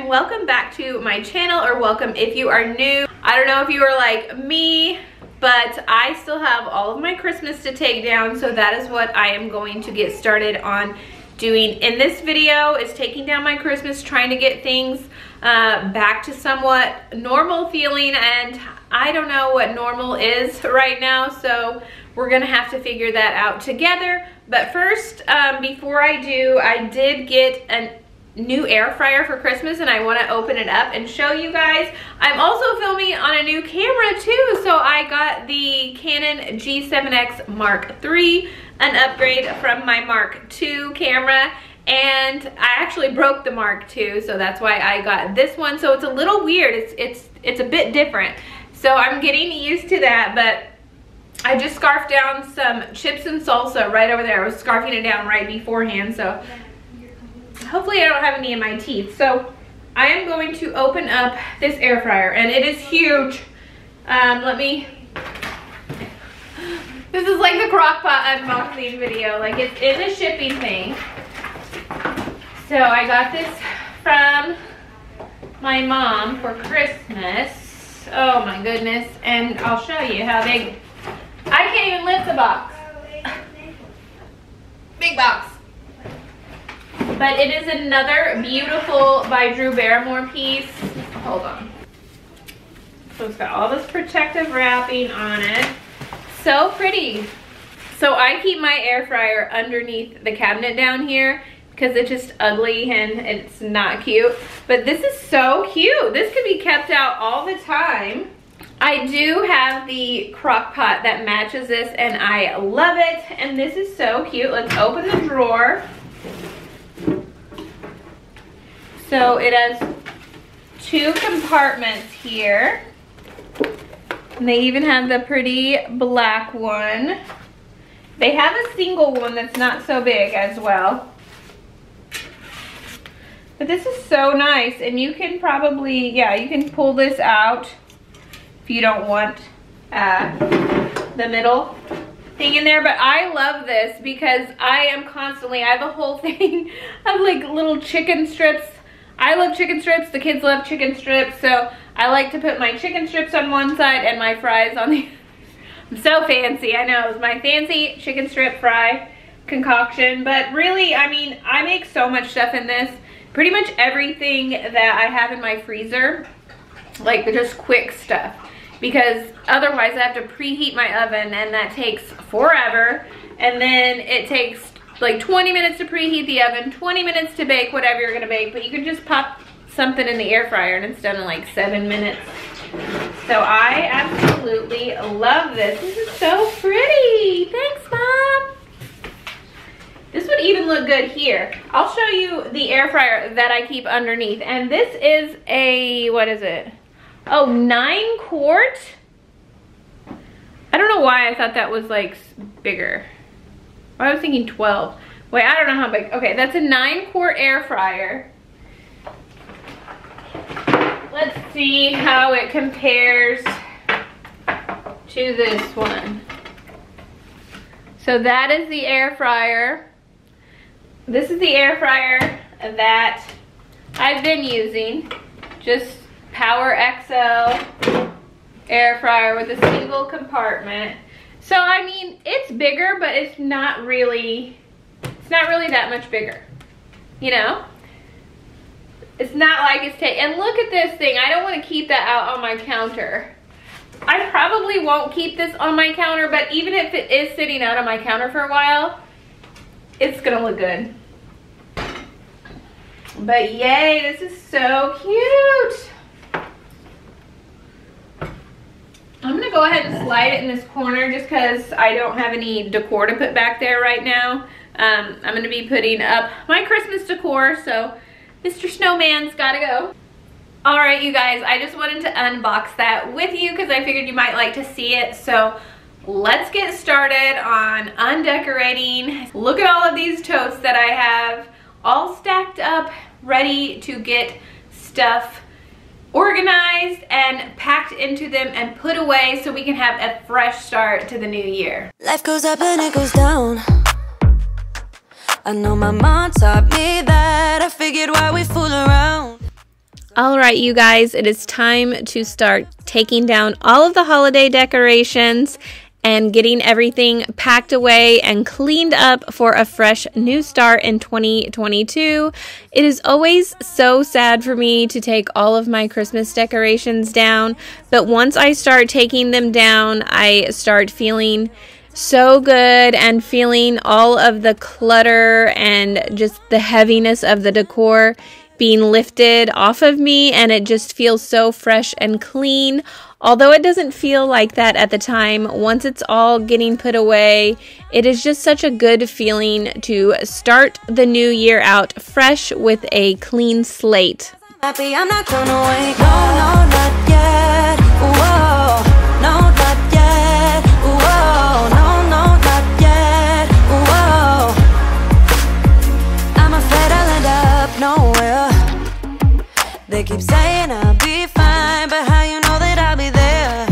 and welcome back to my channel, or welcome if you are new. I don't know if you are like me, but I still have all of my Christmas to take down, so that is what I am going to get started on doing in this video, is taking down my Christmas, trying to get things back to somewhat normal feeling, and I don't know what normal is right now, so we're gonna have to figure that out together. But first, before I do, I did get a new air fryer for Christmas, and I want to open it up and show you guys. I'm also filming on a new camera too, so I got the Canon G7X Mark III, an upgrade from my Mark II camera, and I actually broke the Mark II, so that's why I got this one. So it's a little weird, it's a bit different, so I'm getting used to that. But I just scarfed down some chips and salsa right over there. I was scarfing it down right beforehand, so hopefully I don't have any in my teeth. So I am going to open up this air fryer, and it is huge. This is like the crock pot unboxing video. Like, it's in a shipping thing. So I got this from my mom for Christmas. Oh my goodness. And I'll show you how big. I can't even lift the box. Big box. But it is another beautiful by Drew Barrymore piece. Hold on. So it's got all this protective wrapping on it. So pretty. So I keep my air fryer underneath the cabinet down here because it's just ugly and it's not cute. But this is so cute. This could be kept out all the time. I do have the crock pot that matches this, and I love it. And this is so cute. Let's open the drawer. So it has two compartments here. And they even have the pretty black one. They have a single one that's not so big as well. But this is so nice, and you can probably, yeah, you can pull this out if you don't want the middle thing in there. But I love this because I have a whole thing of like little chicken strips. I love chicken strips, the kids love chicken strips, so I like to put my chicken strips on one side and my fries on the I'm so fancy, I know, it's my fancy chicken strip fry concoction. But really, I mean, I make so much stuff in this. Pretty much everything that I have in my freezer, like just quick stuff, because otherwise I have to preheat my oven, and that takes forever, and then it takes like 20 minutes to preheat the oven, 20 minutes to bake whatever you're gonna bake. But you can just pop something in the air fryer and it's done in like 7 minutes. So I absolutely love this. This is so pretty. Thanks, Mom. This would even look good here. I'll show you the air fryer that I keep underneath. And this is a, what is it? Oh, 9 quart? I don't know why I thought that was like bigger. I was thinking 12. Wait, I don't know how big. Okay, that's a 9 quart air fryer. Let's see how it compares to this one. So that is the air fryer. This is the air fryer that I've been using. Just Power XL air fryer with a single compartment. So I mean, it's bigger, but it's not really that much bigger, you know? It's not like it's and look at this thing. I don't want to keep that out on my counter. I probably won't keep this on my counter, but even if it is sitting out on my counter for a while, it's gonna look good. But yay, this is so cute. I'm gonna go ahead and slide it in this corner just because I don't have any decor to put back there right now. I'm gonna be putting up my Christmas decor, so Mr. Snowman's gotta go. All right, you guys, I just wanted to unbox that with you because I figured you might like to see it. So let's get started on undecorating. Look at all of these totes that I have all stacked up, ready to get stuff organized and packed into them and put away so we can have a fresh start to the new year. Life goes up and it goes down. I know my mom taught me that. I figured why we fool around. All right, you guys, it is time to start taking down all of the holiday decorations and getting everything packed away and cleaned up for a fresh new start in 2022. It is always so sad for me to take all of my Christmas decorations down, but once I start taking them down, I start feeling so good and feeling all of the clutter and just the heaviness of the decor being lifted off of me, and it just feels so fresh and clean. Although it doesn't feel like that at the time, once it's all getting put away, it is just such a good feeling to start the new year out fresh with a clean slate. Happy, I'm not gonna wake up. No, not yet. Whoa, no, not yet. Whoa, no, not yet. Whoa, I'm afraid I'll end up nowhere. They keep saying I'll be fine, but how you know that I'll be there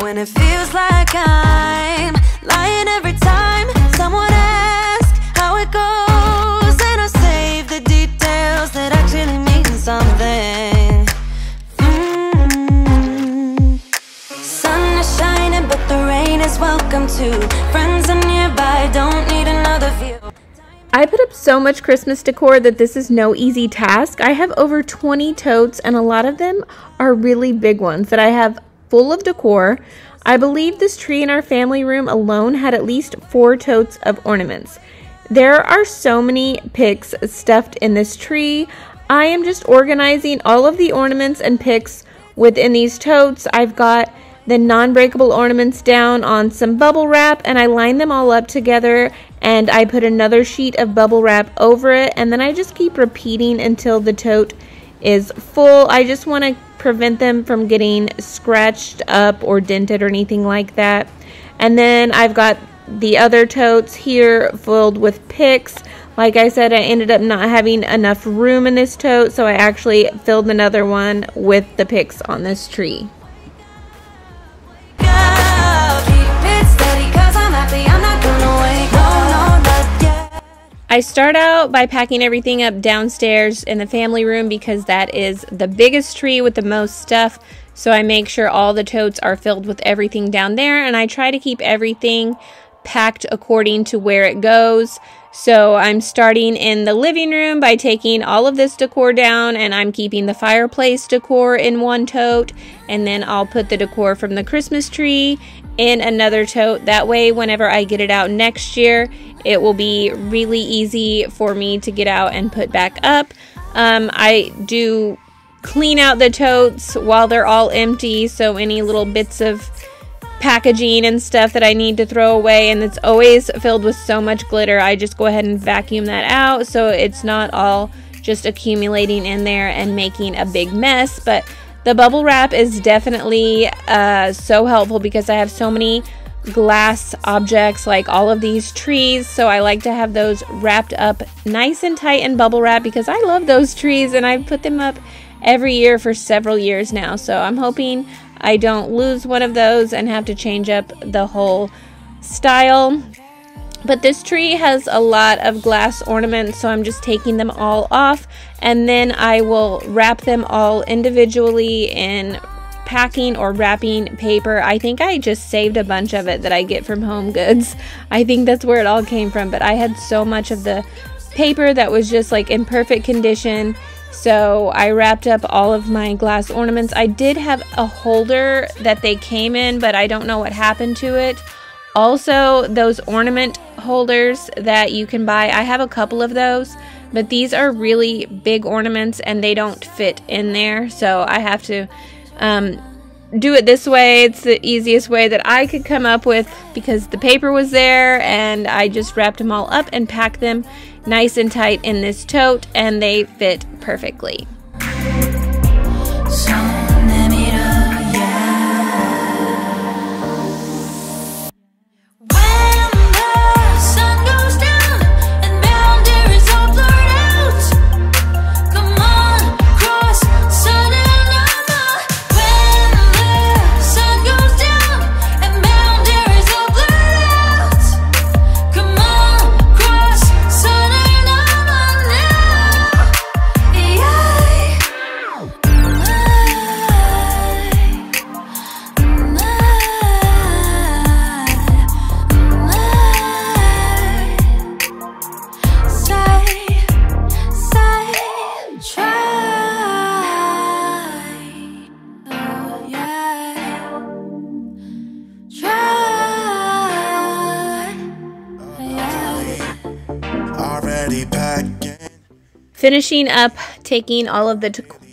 when it feels like I'm lying every time someone asks how it goes, and I save the details that actually mean something. Sun is shining, but the rain is welcome too. Friends are nearby, don't need another view. I put up so much Christmas decor that this is no easy task. I have over 20 totes, and a lot of them are really big ones that I have full of decor. I believe this tree in our family room alone had at least 4 totes of ornaments. There are so many picks stuffed in this tree. I am just organizing all of the ornaments and picks within these totes. I've got the non-breakable ornaments down on some bubble wrap, and I line them all up together, and I put another sheet of bubble wrap over it, and then I just keep repeating until the tote is full. I just want to prevent them from getting scratched up or dented or anything like that. And then I've got the other totes here filled with picks. Like I said, I ended up not having enough room in this tote, so I actually filled another one with the picks on this tree. I start out by packing everything up downstairs in the family room because that is the biggest tree with the most stuff. So I make sure all the totes are filled with everything down there, and I try to keep everything packed according to where it goes. So I'm starting in the living room by taking all of this decor down, and I'm keeping the fireplace decor in one tote, and then I'll put the decor from the Christmas tree in another tote. That way, whenever I get it out next year, it will be really easy for me to get out and put back up. I do clean out the totes while they're all empty, so any little bits of packaging and stuff that I need to throw away, and it's always filled with so much glitter, I just go ahead and vacuum that out so it's not all just accumulating in there and making a big mess. But the bubble wrap is definitely so helpful because I have so many glass objects like all of these trees, so I like to have those wrapped up nice and tight in bubble wrap because I love those trees and I put them up every year for several years now. So I'm hoping I don't lose one of those and have to change up the whole style. But this tree has a lot of glass ornaments, so I'm just taking them all off, and then I will wrap them all individually in packing or wrapping paper. I think I just saved a bunch of it that I get from Home Goods. I think that's where it all came from, but I had so much of the paper that was just like in perfect condition. So I wrapped up all of my glass ornaments. I did have a holder that they came in, but I don't know what happened to it. Also, those ornament holders that you can buy, I have a couple of those, but these are really big ornaments and they don't fit in there. So I have to do it this way. It's the easiest way that I could come up with because the paper was there, and I just wrapped them all up and packed them nice and tight in this tote, and they fit perfectly. Yeah. finishing up taking all of the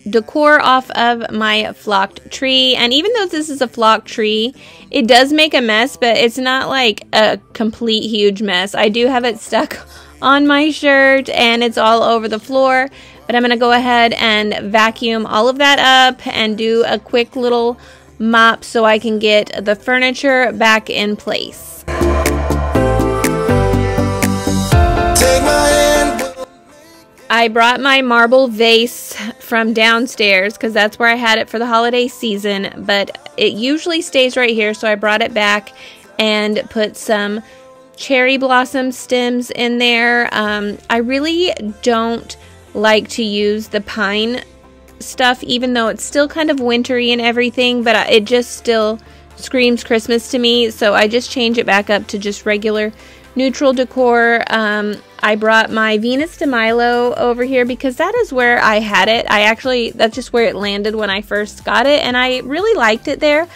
decor off of my flocked tree. And even though this is a flocked tree, it does make a mess, but it's not like a complete huge mess. I do have it stuck on my shirt and it's all over the floor, but I'm gonna go ahead and vacuum all of that up and do a quick little mop so I can get the furniture back in place. Take my hand. I brought my marble vase from downstairs because that's where I had it for the holiday season, but it usually stays right here, so I brought it back and put some cherry blossom stems in there. I really don't like to use the pine stuff, even though it's still kind of wintry and everything, but it just still screams Christmas to me, so I just change it back up to just regular neutral decor. I brought my Venus de Milo over here because that is where I had it. That's just where it landed when I first got it, and I really liked it there.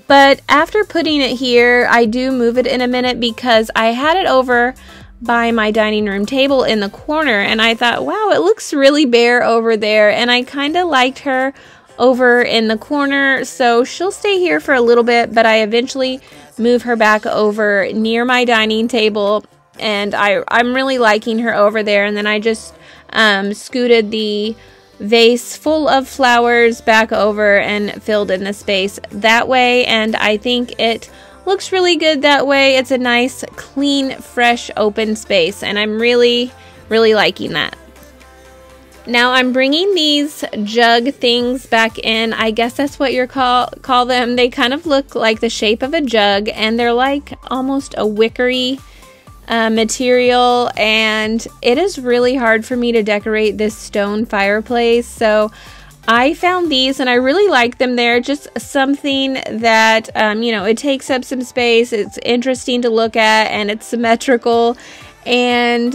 But after putting it here, I do move it in a minute because I had it over by my dining room table in the corner, and I thought, wow, it looks really bare over there, and I kind of liked her over in the corner, so she'll stay here for a little bit, but I eventually move her back over near my dining table, and I'm really liking her over there. And then I just scooted the vase full of flowers back over and filled in the space that way, and I think it looks really good that way. It's a nice, clean, fresh, open space, and I'm really, really liking that. Now I'm bringing these jug things back in. I guess that's what you call them. They kind of look like the shape of a jug, and they're like almost a wickery material, and it is really hard for me to decorate this stone fireplace, so I found these and I really like them. They're just something that you know, it takes up some space, it's interesting to look at, and it's symmetrical, and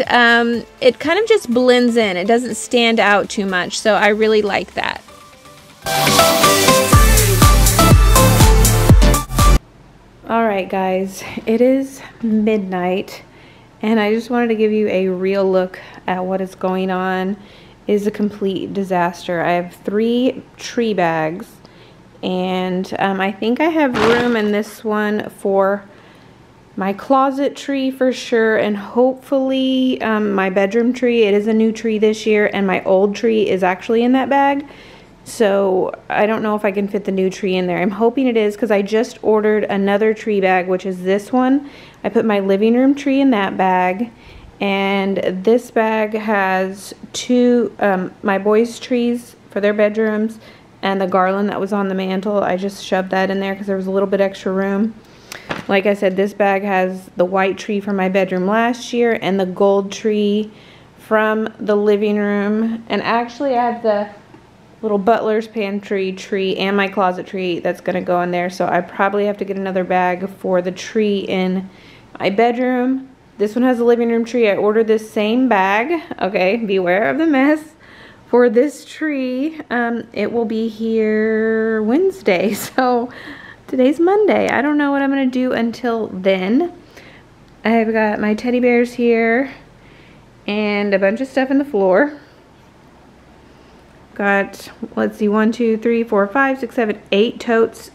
it kind of just blends in. It doesn't stand out too much, so I really like that. Alright guys, it is midnight, and I just wanted to give you a real look at what is going on. It is a complete disaster. I have 3 tree bags, and I think I have room in this one for my closet tree for sure, and hopefully my bedroom tree. It is a new tree this year, and my old tree is actually in that bag. So I don't know if I can fit the new tree in there. I'm hoping it is, because I just ordered another tree bag, which is this one. I put my living room tree in that bag, and this bag has 2 my boys' trees for their bedrooms, and the garland that was on the mantle. I just shoved that in there because there was a little bit extra room. Like I said, this bag has the white tree from my bedroom last year and the gold tree from the living room, and actually I have the little butler's pantry tree and my closet tree that's gonna go in there, so I probably have to get another bag for the tree in my bedroom. This one has a living room tree. I ordered this same bag, okay, beware of the mess, for this tree. It will be here Wednesday, so today's Monday. I don't know what I'm gonna do until then. I've got my teddy bears here and a bunch of stuff in the floor. Got, let's see, 1, 2, 3, 4, 5, 6, 7, 8 totes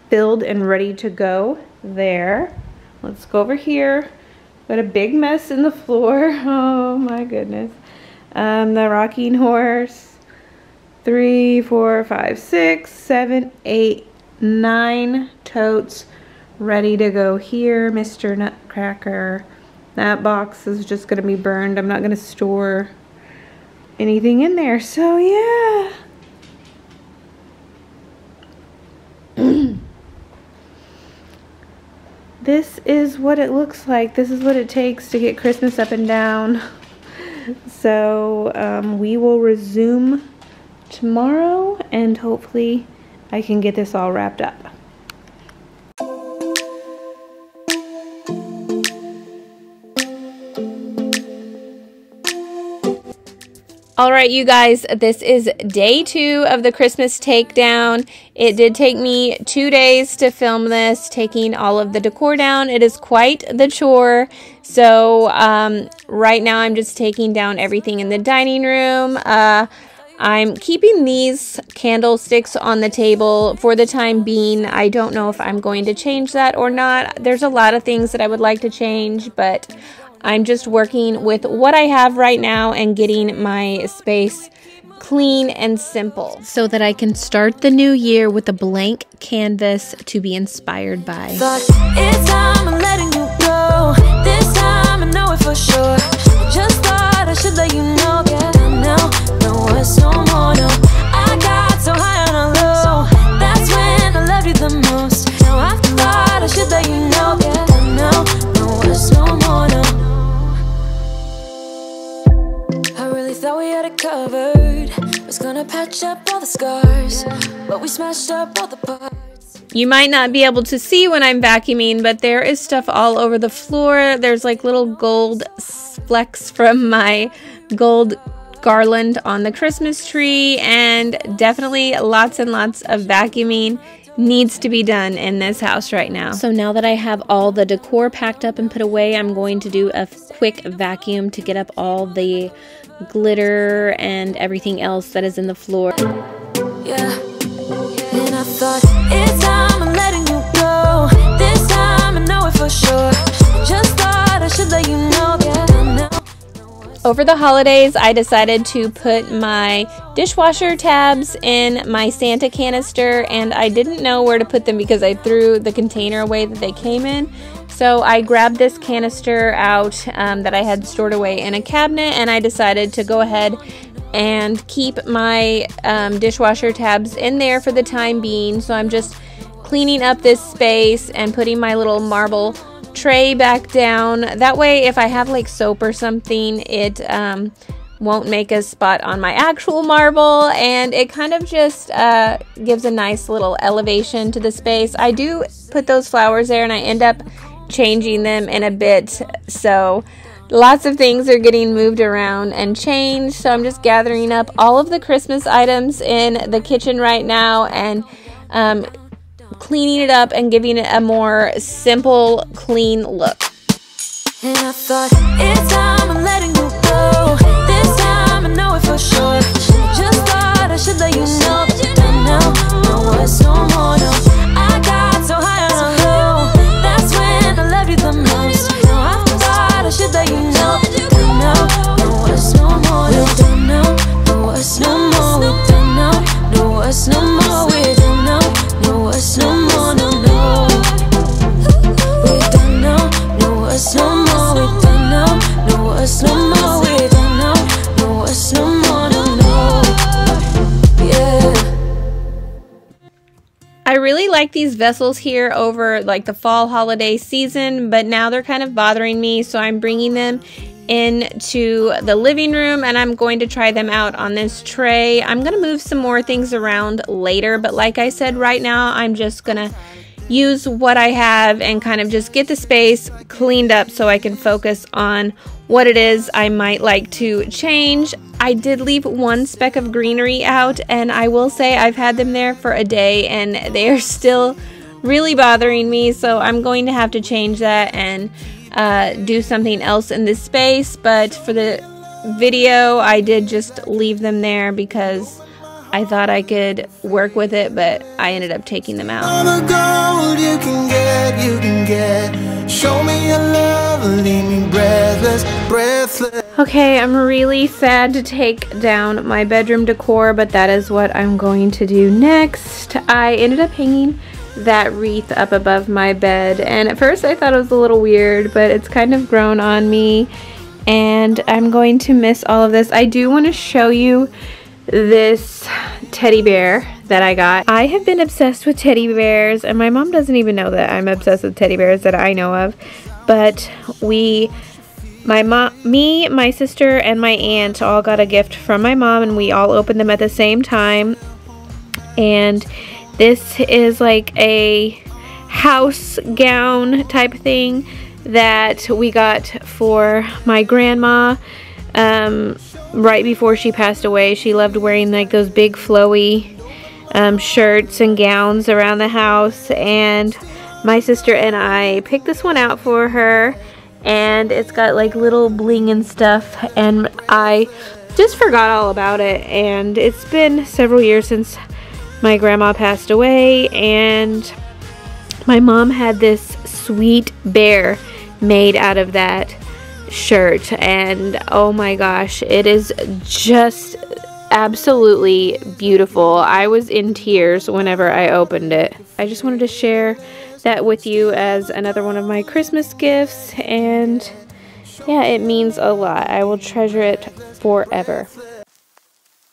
filled and ready to go there. Let's go over here. Got a big mess in the floor. Oh my goodness. The rocking horse. 3, 4, 5, 6, 7, 8, 9 totes ready to go here. Mr. Nutcracker. That box is just going to be burned. I'm not going to store anything in there, so yeah. This is what it looks like. This is what it takes to get Christmas up and down. So we will resume tomorrow, and hopefully I can get this all wrapped up. All right, you guys, this is day 2 of the Christmas takedown. It did take me 2 days to film this, taking all of the decor down. It is quite the chore. So right now I'm just taking down everything in the dining room. I'm keeping these candlesticks on the table for the time being. I don't know if I'm going to change that or not. There's a lot of things that I would like to change, but I'm just working with what I have right now and getting my space clean and simple so that I can start the new year with a blank canvas to be inspired by. But it's time I'm letting you go. This time I know it for sure. Just thought I should let you know. Yeah, no, it's no more, no. I got so high on a low. That's when I loved you the most. Now I thought I should let you know. Yeah, no, it's no more, no. Thought we had it covered. Was gonna patch up all the scars, but we smashed up all the parts. You might not be able to see when I'm vacuuming, but there is stuff all over the floor. There's like little gold flecks from my gold garland on the Christmas tree, and definitely lots and lots of vacuuming needs to be done in this house right now. So now that I have all the decor packed up and put away, I'm going to do a quick vacuum to get up all the glitter and everything else that is in the floor. Yeah, and I thought it's time I'm letting you go. This time I know it for sure. Just thought I should let you know. Yeah, over the holidays, I decided to put my dishwasher tabs in my Santa canister, and I didn't know where to put them because I threw the container away that they came in. So I grabbed this canister out that I had stored away in a cabinet, and I decided to go ahead and keep my dishwasher tabs in there for the time being. So I'm just cleaning up this space and putting my little marble tray back down. That way, if I have like soap or something, it won't make a spot on my actual marble, and it kind of just gives a nice little elevation to the space. I do put those flowers there, and I end up changing them in a bit, so lots of things are getting moved around and changed. So I'm just gathering up all of the Christmas items in the kitchen right now and cleaning it up and giving it a more simple, clean look. and I thought it's time I'm letting you go. This time I know it for sure. Just thought I should let you know. No, it's no more, no. I got so high on a low. That's when I loved you the most. Now I thought I should let you know. No, it's no more, no. We don't know. No, it's no more. We don't know. No, it's no more. We don't know. No, it's no more, no, no. We don't know. No, it's no more. We don't know. No, it's no more. We don't know. No, it's no more, no, no. Yeah. I really like these vessels here over like the fall holiday season, but now they're kind of bothering me, so I'm bringing them into the living room and I'm going to try them out on this tray. I'm going to move some more things around later, but like I said, right now I'm just going to use what I have and kind of just get the space cleaned up so I can focus on what it is I might like to change. I did leave one speck of greenery out, and I will say I've had them there for a day and they are still really bothering me, so I'm going to have to change that and do something else in this space. But for the video, I did just leave them there because I thought I could work with it, but I ended up taking them out. All the gold you can get. Show me your love, leave me breathless. Okay, I'm really sad to take down my bedroom decor, but that is what I'm going to do next. I ended up hanging that wreath up above my bed, and at first I thought it was a little weird, but it's kind of grown on me, and I'm going to miss all of this. I do want to show you this teddy bear that I got. I have been obsessed with teddy bears, and my mom doesn't even know that I'm obsessed with teddy bears that I know of, but me, my sister, and my aunt all got a gift from my mom, and we all opened them at the same time. And this is like a house gown type thing that we got for my grandma. right before she passed away. She loved wearing like those big flowy shirts and gowns around the house, and my sister and I picked this one out for her, and it's got like little bling and stuff, and I just forgot all about it. And it's been several years since my grandma passed away, and my mom had this sweet bear made out of that shirt, and oh my gosh, it is just absolutely beautiful. I was in tears whenever I opened it. I just wanted to share that with you as another one of my Christmas gifts, and yeah, it means a lot. I will treasure it forever.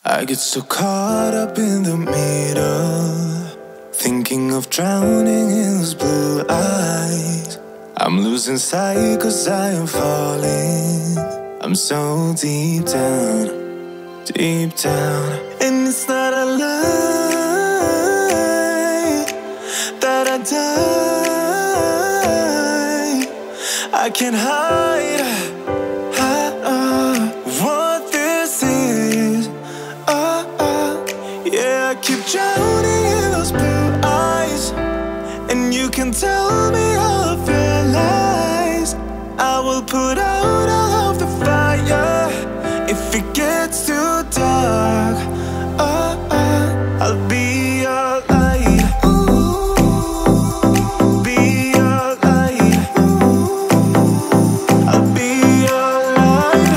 I get so caught up in the middle, thinking of drowning in those blue eyes. I'm losing sight 'cause I am falling. I'm so deep down, and it's not a lie that I die. I can't hide what this is. Yeah, I keep drowning in those blue eyes, and you can tell me all of your lies. I will put out all of the fire if it gets too dark. I'll be your light. Be your light. I'll be your light.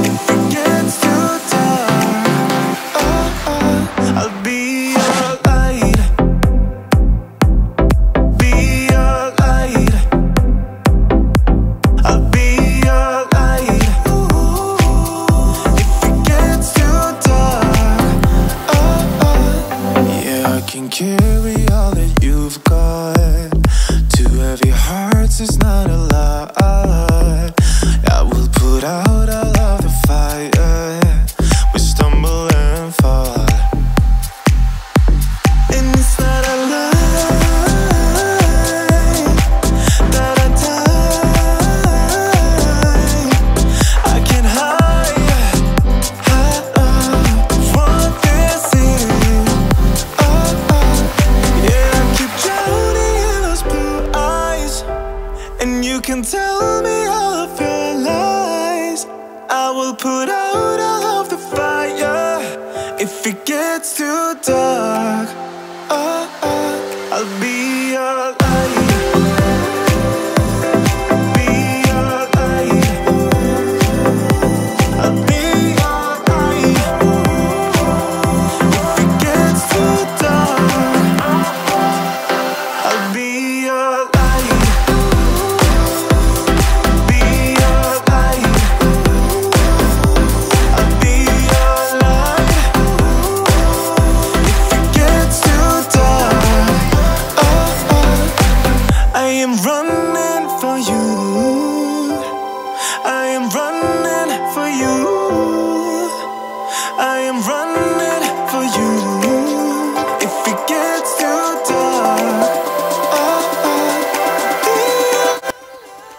If it gets too dark, I'll be your light. Be your light. I'll be your light. If it gets too dark, yeah, I can carry all that you've got. Two heavy hearts is not a lot. I will put out all of the fire. We stumble and fall, and it's not a lie that I die. I can't hide what this is. Yeah, I keep drowning in those blue eyes, and you can tell me all of your lies. I will put out all of the fire if it gets too dark. I'll be your light. Be your light. I'll be your light. If it gets too dark, I'll be your light. Be your light. I'll be your light. If it gets too dark, I am running for you. I am running for you. I am running for you. If it gets too dark,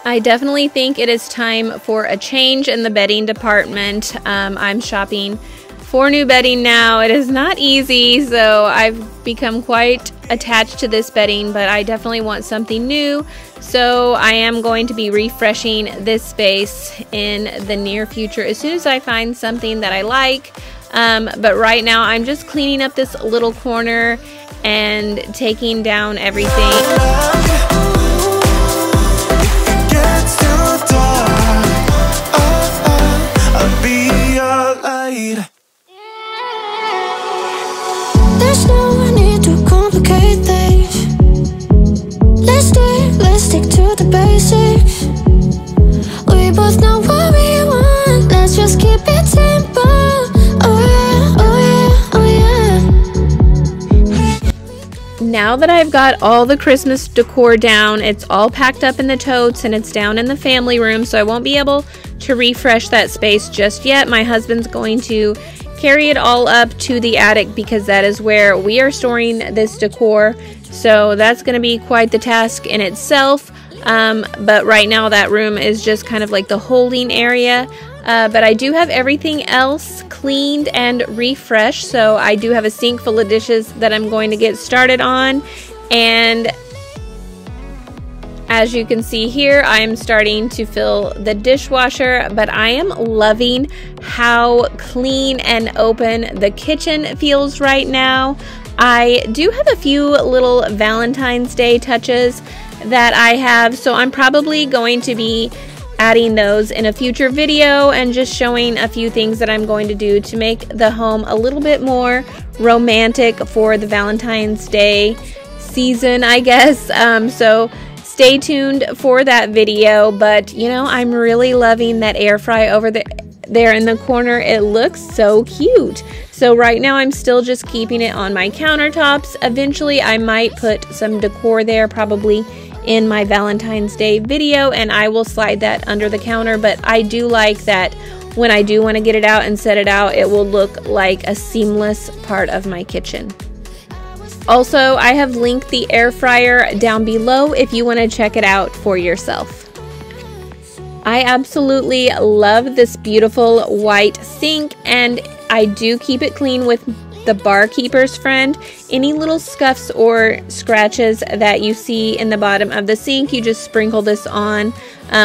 I definitely think it is time for a change in the bedding department. I'm shopping for new bedding now. It is not easy, so I've become quite attached to this bedding, but I definitely want something new. So I am going to be refreshing this space in the near future as soon as I find something that I like. But right now I'm just cleaning up this little corner and taking down everything. gets too dark, I'll be your light. There's no need to complicate things. Let's stick to the basics. We both know what we want. Let's just keep it simple. Oh yeah, oh yeah, oh yeah. Now that I've got all the Christmas decor down, it's all packed up in the totes and it's down in the family room, so I won't be able to refresh that space just yet. My husband's going to carry it all up to the attic because that is where we are storing this decor. So that's going to be quite the task in itself. But right now that room is just kind of like the holding area. but I do have everything else cleaned and refreshed. So I do have a sink full of dishes that I'm going to get started on. And as you can see here, I'm starting to fill the dishwasher, but I am loving how clean and open the kitchen feels right now. I do have a few little Valentine's Day touches that I have, so I'm probably going to be adding those in a future video and just showing a few things that I'm going to do to make the home a little bit more romantic for the Valentine's Day season, I guess. So stay tuned for that video. But you know, I'm really loving that air fry over there in the corner. It looks so cute. So right now I'm still just keeping it on my countertops. Eventually I might put some decor there, probably in my Valentine's Day video, and I will slide that under the counter. But I do like that when I do want to get it out and set it out, it will look like a seamless part of my kitchen. Also, I have linked the air fryer down below if you want to check it out for yourself. I absolutely love this beautiful white sink, and I do keep it clean with the barkeeper's friend. Any little scuffs or scratches that you see in the bottom of the sink, you just sprinkle this on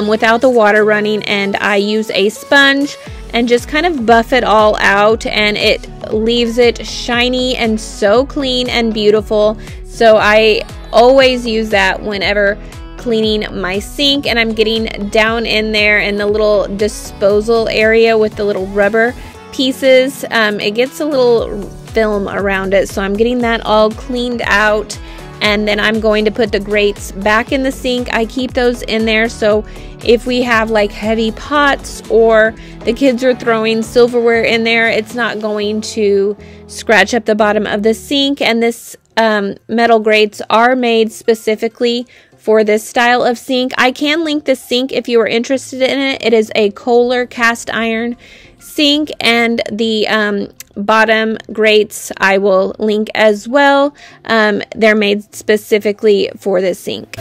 without the water running, and I use a sponge and just kind of buff it all out, and it leaves it shiny and so clean and beautiful. So I always use that whenever cleaning my sink, and I'm getting down in there in the little disposal area with the little rubber pieces. It gets a little film around it, so I'm getting that all cleaned out, and then I'm going to put the grates back in the sink. I keep those in there, so if we have like heavy pots or the kids are throwing silverware in there, it's not going to scratch up the bottom of the sink. And this metal grates are made specifically for this style of sink. I can link this sink if you are interested in it. It is a Kohler cast iron sink, and the bottom grates I will link as well. They're made specifically for this sink.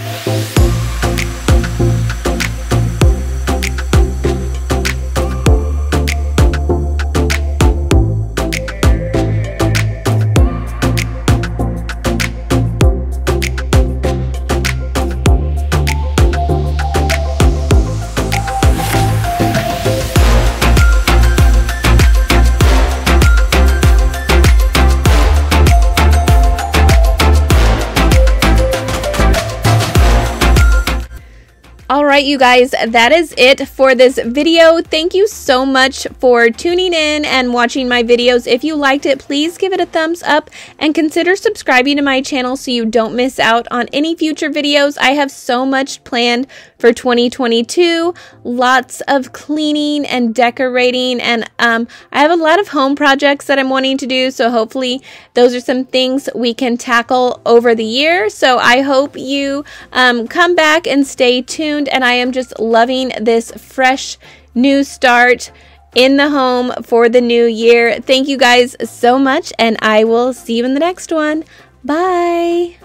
Alright, you guys, that is it for this video. Thank you so much for tuning in and watching my videos. If you liked it, please give it a thumbs up and consider subscribing to my channel so you don't miss out on any future videos. I have so much planned for 2022. Lots of cleaning and decorating, and I have a lot of home projects that I'm wanting to do, so hopefully those are some things we can tackle over the year. So I hope you come back and stay tuned, and I am just loving this fresh new start in the home for the new year. Thank you guys so much, and I will see you in the next one. Bye.